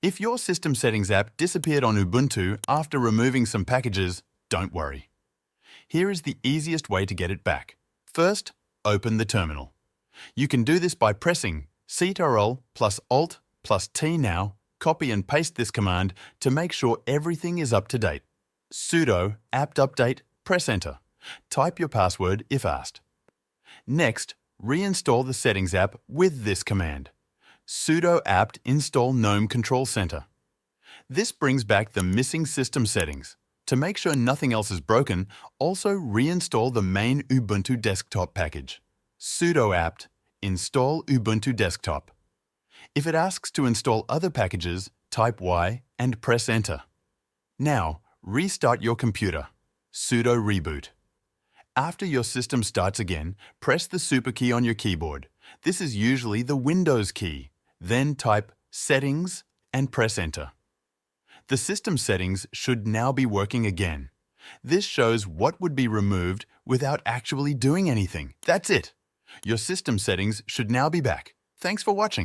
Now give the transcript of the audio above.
If your System Settings app disappeared on Ubuntu after removing some packages, don't worry. Here is the easiest way to get it back. First, open the terminal. You can do this by pressing Ctrl plus Alt plus T now, copy and paste this command to make sure everything is up to date. Sudo apt-update, press Enter. Type your password if asked. Next, reinstall the Settings app with this command. Sudo apt install gnome-control-center. This brings back the missing system settings. To make sure nothing else is broken, also reinstall the main ubuntu-desktop package. Sudo apt install ubuntu-desktop. If it asks to install other packages, type Y and press Enter. Now, restart your computer. Sudo reboot. After your system starts again, press the super key on your keyboard. This is usually the Windows key. Then type Settings and press Enter. The system settings should now be working again. This shows what would be removed without actually doing anything. That's it. Your system settings should now be back. Thanks for watching.